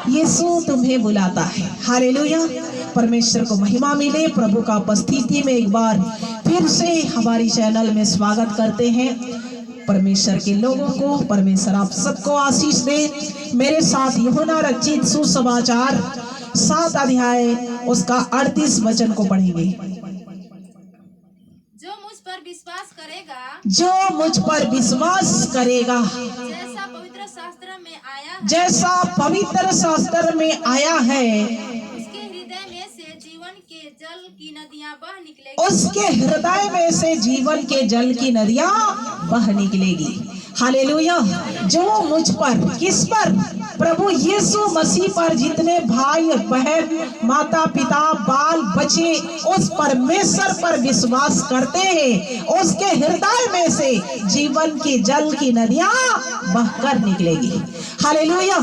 यीशु तुम्हें बुलाता है। हालेलुया। परमेश्वर को महिमा मिले। प्रभु का उपस्थिति में एक बार फिर से हमारी चैनल में स्वागत करते हैं। परमेश्वर के लोगों को परमेश्वर आप सबको आशीष दे। मेरे साथ यूहन्ना रचित सुसमाचार 7 अध्याय उसका 38 वचन को पढ़ेंगे। जो मुझ पर विश्वास करेगा, जो मुझ पर विश्वास करेगा, जैसा पवित्र शास्त्र में आया है, जैसा पवित्र शास्त्र में आया है, उसके हृदय में से जीवन के जल की नदियां बह निकलेगी। उसके हृदय में से जीवन के जल की नदियां बह निकलेगी। हालेलुया। जो मुझ पर, किस पर? प्रभु यीशु मसीह पर जितने भाई बहन माता पिता बाल बच्चे उस परमेश्वर पर विश्वास करते हैं, उसके हृदय में से जीवन के जल की नदियां बहकर निकलेगी। हालेलुया।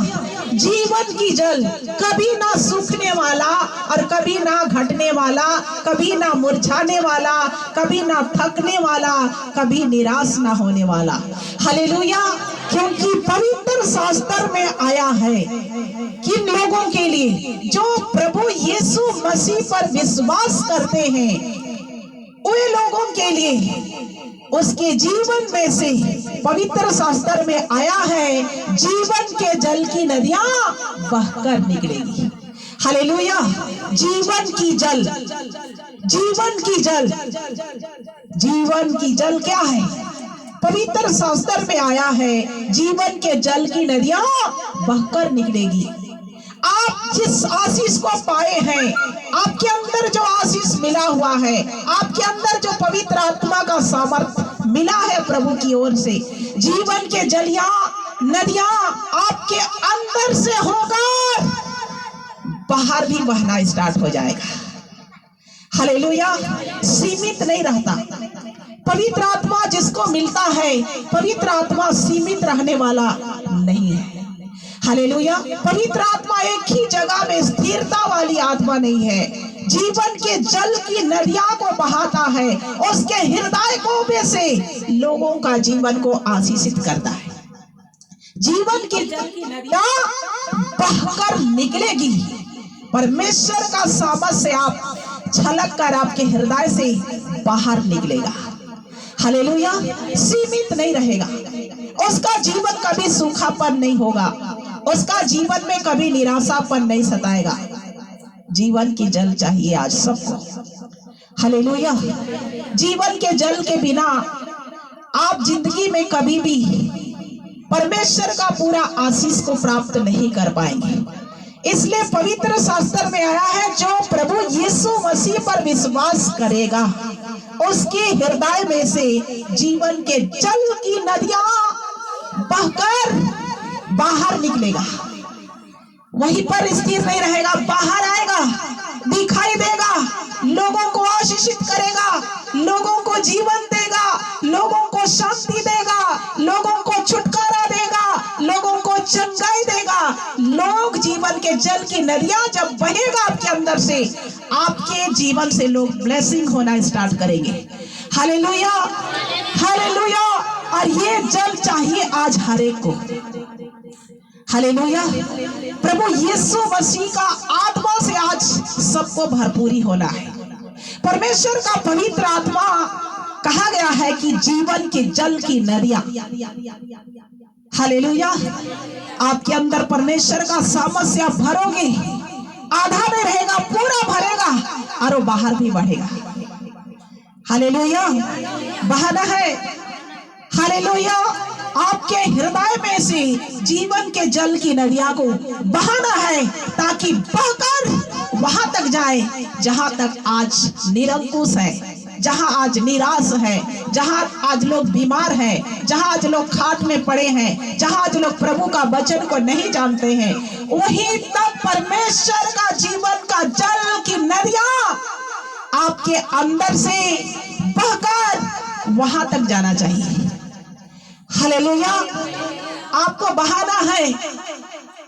जीवन की जल कभी ना सूखने वाला और कभी ना घटने वाला, कभी ना मुरझाने वाला, कभी ना थकने वाला, कभी निराश ना होने वाला। हालेलुया। क्योंकि पवित्र शास्त्र में आया है किन लोगों के लिए? जो प्रभु यीशु मसीह पर विश्वास करते हैं, वे लोगों के लिए उसके जीवन में से पवित्र शास्त्र में आया है जीवन के जल की नदियां बहकर निकलेगी। हालेलुया। जीवन की जल, जीवन की जल, जीवन की जल क्या है? पवित्र शास्त्र में आया है जीवन के जल की नदियां बहकर निकलेगी। आप जिस आशीष को पाए हैं, आपके अंदर जो आशीष मिला हुआ है, आपके अंदर जो पवित्र आत्मा का सामर्थ मिला है प्रभु की ओर से, जीवन के जलियां नदियां आपके अंदर से होकर बाहर भी बहना स्टार्ट हो जाएगा। हालेलुया। सीमित नहीं रहता। पवित्र आत्मा जिसको मिलता है, पवित्र आत्मा सीमित रहने वाला नहीं है। हालेलुया। पवित्र आत्मा एक ही जगह में स्थिरता वाली आत्मा नहीं है। जीवन के जल की नदियां को बहाता है, उसके हृदय को में से लोगों का जीवन को आशीषित करता है। जीवन के जल की नदियां बहकर निकलेगी। परमेश्वर का सामर्थ्य आप छलक कर आपके हृदय से बाहर निकलेगा। हालेलुया। सीमित नहीं रहेगा। उसका जीवन कभी सूखापन नहीं होगा। उसका जीवन में कभी निराशापन नहीं सताएगा। जीवन की जल चाहिए आज सबको। हालेलुया। जीवन के जल के बिना आप जिंदगी में कभी भी परमेश्वर का पूरा आशीष को प्राप्त नहीं कर पाएंगे। इसलिए पवित्र शास्त्र में आया है जो प्रभु यीशु मसीह पर विश्वास करेगा, उसके हृदय में से जीवन के जल की नदियां बहकर बाहर निकलेगा। वहीं पर स्थिर नहीं रहेगा, बाहर आएगा, दिखाई देगा, लोगों को आशीषित करेगा, लोगों को जीवन देगा, लोगों को शांति देगा, लोगों को छुटकारा देगा, लोगों को चंगाई देगा। लोग जीवन के जल की नदियां जब बहेगा आपके अंदर से, आपके जीवन से लोग ब्लेसिंग होना स्टार्ट करेंगे। हालेलुया। हालेलुया। और ये जल चाहिए आज हर एक को। हालेलुया। प्रभु यीशु मसीह का आत्मा से आज सबको भरपूरी होना है। परमेश्वर का पवित्र आत्मा कहा गया है कि जीवन के जल की नदियां। हालेलुया। आपके अंदर परमेश्वर का सामर्थ्य आप भरोगे, आधा नहीं रहेगा, पूरा भरेगा और वो बाहर भी बढ़ेगा। हालेलुया। बहाना है। हालेलुया। आपके हृदय में से जीवन के जल की नदियां को बहाना है ताकि बहकर वहां तक जाए जहां तक आज निरंकुश है, जहां आज निराश है, जहां आज लोग बीमार हैं, जहां आज लोग खाट में पड़े हैं, जहां आज लोग प्रभु का वचन को नहीं जानते हैं, वहीं तक परमेश्वर का जीवन का जल की नदियां आपके अंदर से बहकर वहां तक जाना चाहिए। हालेलुया। आपको बहाना है।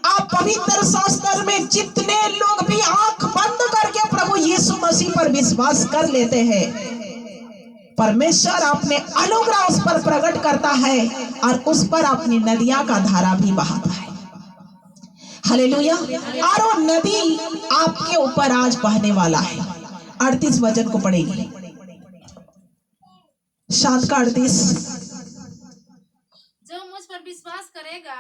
आप पवित्र शास्त्र में जितने लोग भी आंख बंद करके प्रभु यीशु मसीह पर विश्वास कर लेते हैं, परमेश्वर अपने अनुग्रह उस पर प्रकट करता है और उस पर अपनी नदियां का धारा भी बहाता है। हालेलुया। और वो नदी आपके ऊपर आज बहने वाला है। 38 वचन को पढ़ेंगे, 7 का 38। जो मुझ पर विश्वास करेगा,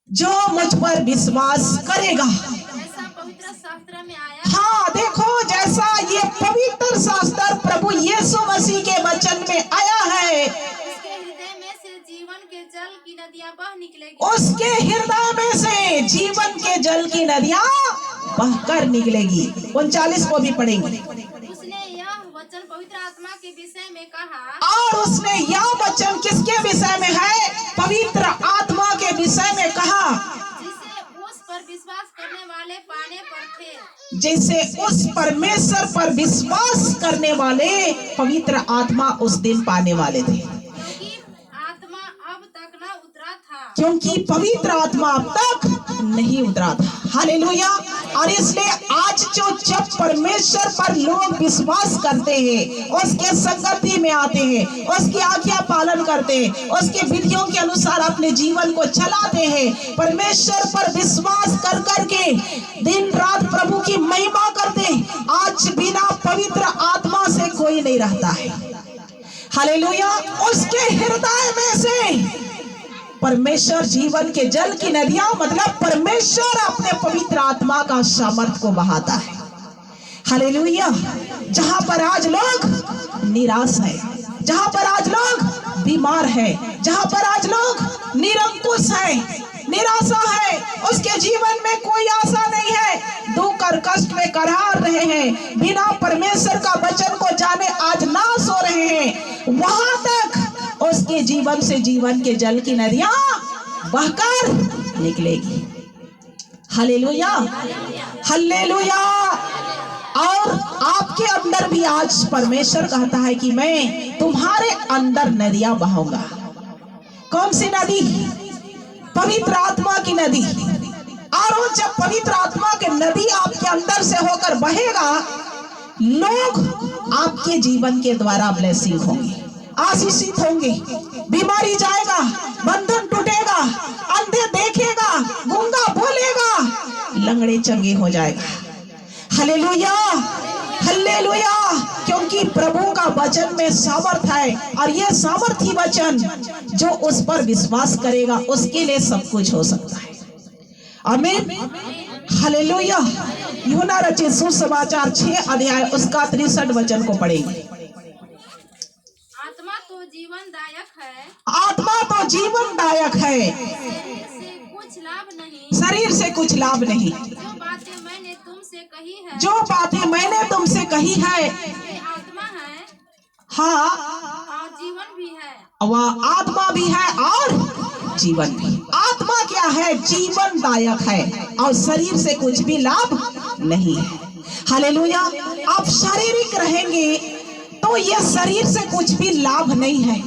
जो मुझ पर विश्वास करेगा, ऐसा पवित्र शास्त्र में आया। हाँ देखो, जैसा ये पवित्र शास्त्र प्रभु यीशु मसीह के वचन में आया है, उसके हृदय में से जीवन के जल की नदियां बह निकलेगी। उसके हृदय में से जीवन के जल की नदियां बहकर निकलेगी। 39 को भी पढ़ेंगे। उसने यह वचन पवित्र आत्मा के विषय में कहा, और उसने यह वचन किसके विषय में है? पवित्र आत्मा के विषय में कहा, जिसे उस पर विश्वास करने वाले पाने पर थे। जैसे उस परमेश्वर पर विश्वास करने वाले पवित्र आत्मा उस दिन पाने वाले थे, क्योंकि आत्मा अब तक न उतरा था। क्योंकि पवित्र आत्मा अब तक नहीं उतरा था। हालेलुया। और इसलिए आज जब परमेश्वर पर लोग विश्वास करते हैं, उसके संगति में आते हैं, उसकी आज्ञा पालन करते हैं, उसके विधियों के अनुसार अपने जीवन को चलाते हैं, परमेश्वर पर विश्वास कर करके दिन रात प्रभु की महिमा करते हैं, आज बिना पवित्र आत्मा से कोई नहीं रहता है। हालेलुया। उसके हृदय में से परमेश्वर जीवन के जल की नदियां, मतलब परमेश्वर अपने पवित्र आत्मा का सामर्थ को बहाता है। हालेलुया। जहां पर आज लोग निराश है, जहां पर आज लोग बीमार है, जहां पर आज लोग निरंकुश है, निराशा है, उसके जीवन में कोई आशा नहीं है, दुख और कष्ट में करार रहे हैं, बिना परमेश्वर का वचन को जाने आज नाश हो रहे हैं, वहां तक उसके जीवन से जीवन के जल की नदियां बहकर निकलेगी। Hallelujah, hallelujah. और आपके अंदर भी आज परमेश्वर कहता है कि मैं तुम्हारे अंदर नदियां बहाऊंगा। कौन सी नदी? पवित्र आत्मा की नदी। और जब पवित्र आत्मा की नदी आपके अंदर से होकर बहेगा, लोग आपके जीवन के द्वारा ब्लेसिंग होंगे, आशीषित होंगे, बीमारी जाएगा, बंधन टूटेगा, अंधे देखेगा, गूंगा बोलेगा, लंगड़े चंगे हो जाएगा। Hallelujah, hallelujah. क्योंकि प्रभु का वचन में सामर्थ है, और ये सामर्थी वचन जो उस पर विश्वास करेगा उसके लिए सब कुछ हो सकता है। आमीन, हालेलुया। यूहन्ना रचित सुसमाचार 6 अध्याय उसका 63 वचन को पढ़ेंगे। आत्मा तो जीवनदायक है, आत्मा तो जीवनदायक है, शरीर से कुछ लाभ नहीं। शरीर से कुछ लाभ नहीं। जो बातें मैंने तुमसे कही है, जो बातें मैंने तुमसे कही है, वे आत्मा है हाँ, और जीवन भी है। वह आत्मा भी है और जीवन भी। आत्मा क्या है? जीवनदायक है, और शरीर से कुछ भी लाभ नहीं है। हालेलुया। आप शारीरिक रहेंगे तो ये शरीर से कुछ भी लाभ नहीं है।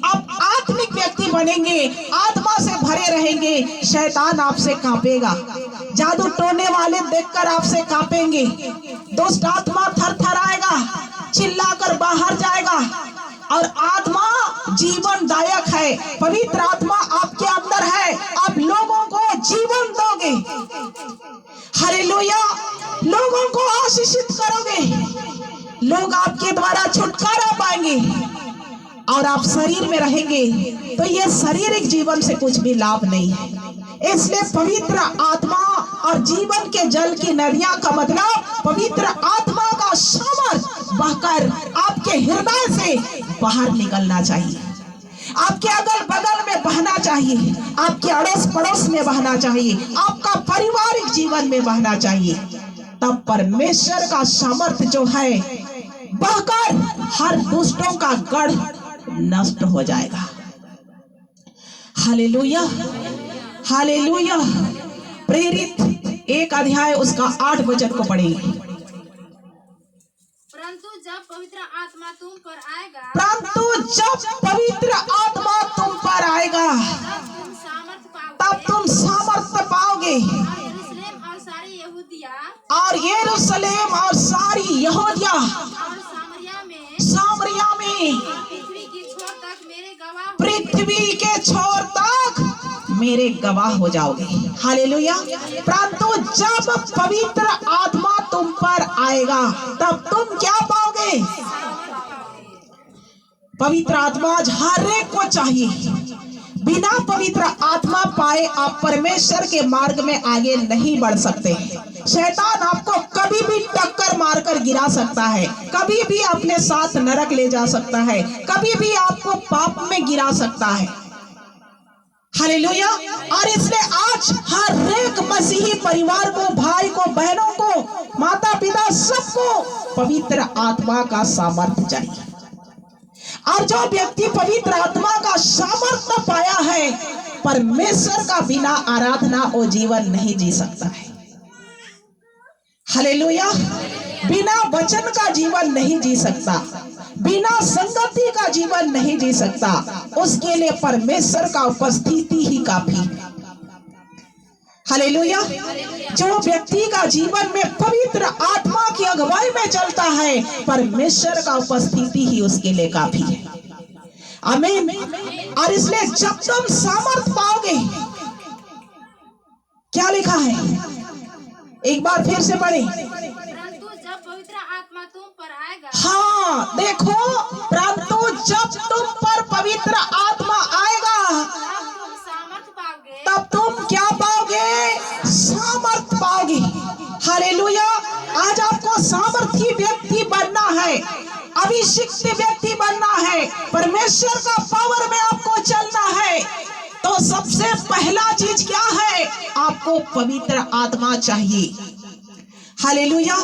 आप आत्मिक व्यक्ति बनेंगे, आत्मा से भरे रहेंगे, शैतान आपसे कांपेगा, जादू टोने वाले देखकर आपसे कांपेंगे, दुष्ट आत्मा थरथराएगा, चिल्लाकर बाहर जाएगा। और आत्मा जीवनदायक है, पवित्र आत्मा आपके अंदर है, आप लोगों को जीवन दोगे। हालेलुया। लोगों को आशीषित करोगे, लोग आपके द्वारा छुटकारा पाएंगे। और आप शरीर में रहेंगे तो ये शारीरिक जीवन से कुछ भी लाभ नहीं है। इसलिए पवित्र आत्मा और जीवन के जल की नदियां का मतलब पवित्र आत्मा का सामर्थ बहकर आपके हृदय से बाहर निकलना चाहिए, आपके अगल बगल में बहना चाहिए, आपके अड़ोस पड़ोस में बहना चाहिए, आपका पारिवारिक जीवन में बहना चाहिए। तब परमेश्वर का सामर्थ जो है बहकर हर दुष्टों का गढ़ नष्ट हो जाएगा। Hallelujah, hallelujah. प्रेरित 1 अध्याय उसका 8 वचन को पढ़ेंगे। परंतु जब पवित्र आत्मा तुम पर आएगा, परंतु जब पवित्र आत्मा तुम पर आएगा, तब तुम सामर्थ पाओगे, और यरूशलेम और सारी यहूदिया और सामरिया में पृथ्वी के छोर तक मेरे गवाह हो जाओगे। हालेलुया। परंतु जब पवित्र आत्मा तुम पर आएगा तब तुम क्या पाओगे? पवित्र आत्मा हर एक को चाहिए। बिना पवित्र आत्मा पाए आप परमेश्वर के मार्ग में आगे नहीं बढ़ सकते। शैतान आपको कभी भी टक्कर मारकर गिरा सकता है, कभी भी अपने साथ नरक ले जा सकता है, कभी भी आपको पाप में गिरा सकता है। हालेलुया। और इसलिए आज हर एक मसीही परिवार को, भाई को, बहनों को, माता पिता सबको पवित्र आत्मा का सामर्थ्य चाहिए। और जो व्यक्ति पवित्र आत्मा का सामर्थ्य पाया है, परमेश्वर का बिना आराधना वो जीवन नहीं जी सकता है। हालेलुया। बिना वचन का जीवन नहीं जी सकता, बिना संगति का जीवन नहीं जी सकता। उसके लिए परमेश्वर का उपस्थिति ही काफी। हालेलुया। जो व्यक्ति का जीवन में पवित्र आत्मा की अगुवाई में चलता है, परमेश्वर का उपस्थिति ही उसके लिए काफी है। आमीन। और इसलिए जब तुम सामर्थ पाओगे, क्या लिखा है, एक बार फिर से पढ़े। परंतु जब पवित्र आत्मा तुम पर आएगा। हाँ देखो, परंतु जब तुम पर पवित्र आत्मा आएगा तब तुम सामर्थ पाओगे। तब तुम क्या पाओगे? सामर्थ पाओगे। हालेलुया। आज आपको सामर्थी व्यक्ति बनना है, अभिषिक्त व्यक्ति बनना है, परमेश्वर का पावर में आपको चलना है, तो सबसे पहला चीज क्या है? आपको पवित्र आत्मा चाहिए। हालेलुया।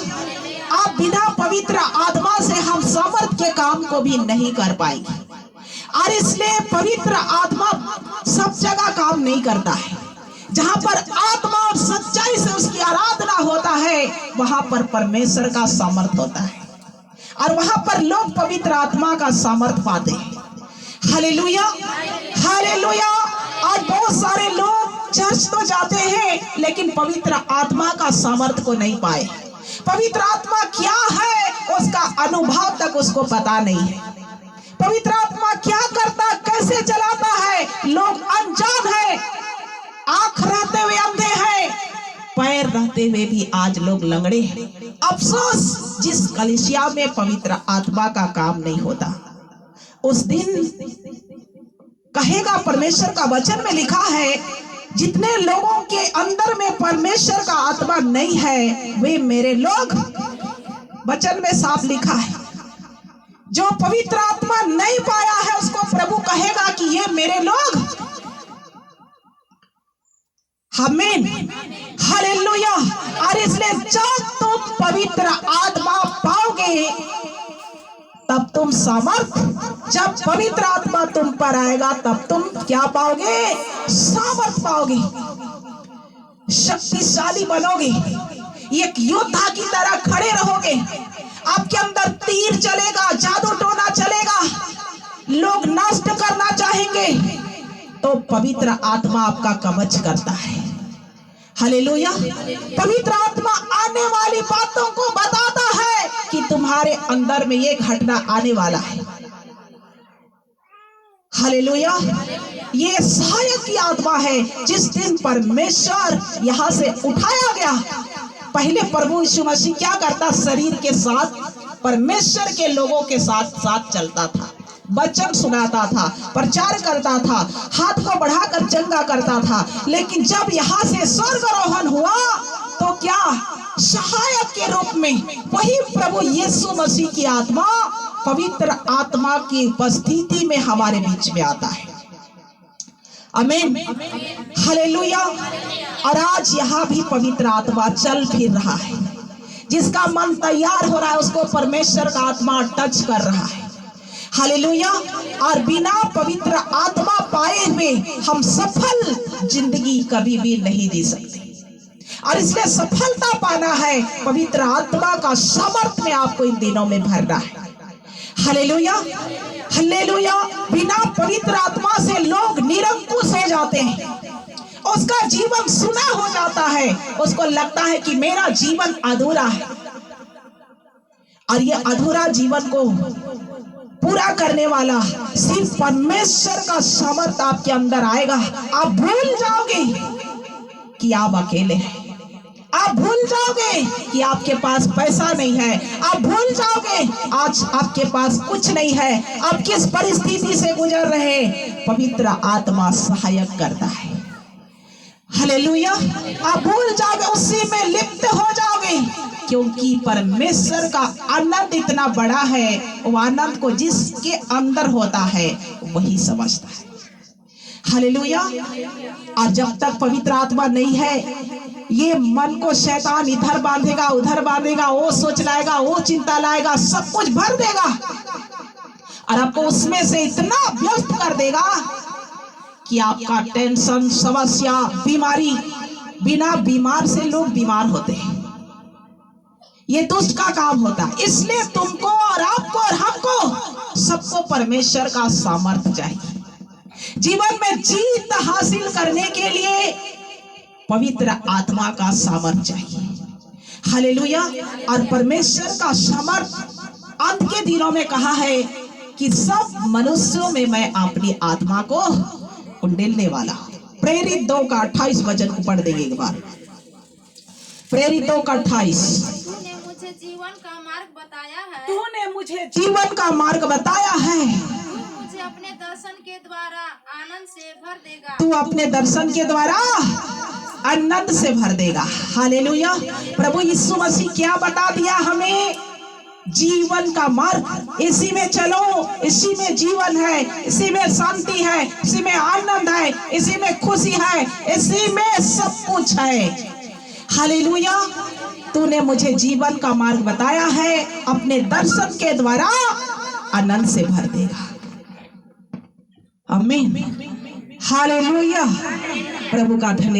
आप बिना पवित्र आत्मा से हम सामर्थ के काम को भी नहीं कर पाएंगे। और इसलिए पवित्र आत्मा सब जगह काम नहीं करता है। जहां पर आत्मा और सच्चाई से उसकी आराधना होता है, वहां पर परमेश्वर का सामर्थ होता है, और वहां पर लोग पवित्र आत्मा का सामर्थ पाते हैं। हालेलुया। हालेलुया। आज बहुत सारे लोग चर्च तो जाते हैं लेकिन पवित्र आत्मा का सामर्थ को नहीं पाए। पवित्र आत्मा क्या है उसका अनुभव तक उसको पता नहीं है। पवित्र आत्मा क्या करता, कैसे चलाता है, लोग अनजान है। आंख रहते हुए अंधे हैं, पैर रहते हुए भी आज लोग लंगड़े हैं। अफसोस जिस कलीसिया में पवित्र आत्मा का काम नहीं होता। उस दिन कहेगा, परमेश्वर का वचन में लिखा है, जितने लोगों के अंदर में परमेश्वर का आत्मा नहीं है वे मेरे लोग। वचन में साफ लिखा है, जो पवित्र आत्मा नहीं पाया है उसको प्रभु कहेगा कि ये मेरे लोग। आमीन। हालेलुया। और इसलिए जब तुम पवित्र आत्मा पाओगे तब तुम सामर्थ, जब पवित्र आत्मा तुम पर आएगा तब तुम क्या पाओगे? सामर्थ पाओगे, शक्तिशाली बनोगे, एक योद्धा की तरह खड़े रहोगे। आपके अंदर तीर चलेगा, जादू टोना चलेगा, लोग नष्ट करना चाहेंगे तो पवित्र आत्मा आपका कवच करता है। हालेलुया। पवित्र आत्मा आने वाली बातों को बताता है कि तुम्हारे अंदर में ये घटना आने वाला है। हालेलुया। ये सहायक की आत्मा है। जिस दिन परमेश्वर यहाँ से उठाया गया, पहले प्रभु यीशु मसीह क्या करता? शरीर के साथ परमेश्वर के लोगों के साथ साथ चलता था, वचन सुनाता था, प्रचार करता था, हाथ को बढ़ाकर चंगा करता था। लेकिन जब यहाँ से स्वर्गारोहण हुआ तो क्या? सहायक के रूप में वही प्रभु यीशु मसीह की आत्मा, पवित्र आत्मा की उपस्थिति में हमारे बीच में आता है। आमीन। हालेलुया। और आज यहाँ भी पवित्र आत्मा चल फिर रहा है। जिसका मन तैयार हो रहा है उसको परमेश्वर का आत्मा टच कर रहा है। हालेलुया। और बिना पवित्र आत्मा पाए हुए हम सफल जिंदगी कभी भी नहीं जी सकते। और इसलिए सफलता पाना है, पवित्र आत्मा का सामर्थ्य में आपको इन दिनों में भरना है। हालेलुया। हालेलुया। बिना पवित्र आत्मा से लोग निरंकुश हो जाते हैं, उसका जीवन सुना हो जाता है, उसको लगता है कि मेरा जीवन अधूरा है। और ये अधूरा जीवन को पूरा करने वाला सिर्फ परमेश्वर का सामर्थ आपके अंदर आएगा। आप भूल जाओगे कि आप अकेले हैं। आप भूल जाओगे कि आपके पास पैसा नहीं है। आप भूल जाओगे आज आपके पास कुछ नहीं है। आप किस परिस्थिति से गुजर रहे, पवित्र आत्मा सहायक करता है। हालेलुया। आप भूल जाओगे, उसी में लिप्त हो जाओगे, क्योंकि परमेश्वर का आनंद इतना बड़ा है। वो आनंद को जिसके अंदर होता है वही समझता है। हालेलुया। और जब तक पवित्र आत्मा नहीं है, ये मन को शैतान इधर बांधेगा उधर बांधेगा, वो सोच लाएगा, वो चिंता लाएगा, सब कुछ भर देगा और आपको उसमें से इतना व्यस्त कर देगा कि आपका टेंशन, समस्या, बीमारी, बिना बीमार से लोग बीमार होते हैं। ये दुष्ट का काम होता है। इसलिए तुमको और आपको और हमको सबको परमेश्वर का सामर्थ्य चाहिए। जीवन में जीत हासिल करने के लिए पवित्र आत्मा का सामर्थ्य चाहिए। हालेलुया। और परमेश्वर का सामर्थ्य अंत के दिनों में कहा है कि सब मनुष्यों में मैं अपनी आत्मा को उंडेलने वाला। प्रेरित 2 का 28 वचन को पढ़ देंगे एक बार। प्रेरित 2 का 28। तूने मुझे जीवन का मार्ग बताया है। तूने मुझे जीवन का मार्ग बताया है। तू मुझे अपने दर्शन के द्वारा आनंद से भर देगा। तू अपने दर्शन के द्वारा आनंद से भर देगा। हालेलुया। प्रभु यीशु मसीह क्या बता दिया हमें? जीवन का मार्ग, इसी में चलो, इसी में जीवन है, इसी में शांति है, इसी में आनंद है, इसी में खुशी है, इसी में सब कुछ है। हालेलुया। तूने मुझे जीवन का मार्ग बताया है, अपने दर्शन के द्वारा आनंद से भर देगा। आमीन। हालेलुया। प्रभु का धन्यवाद।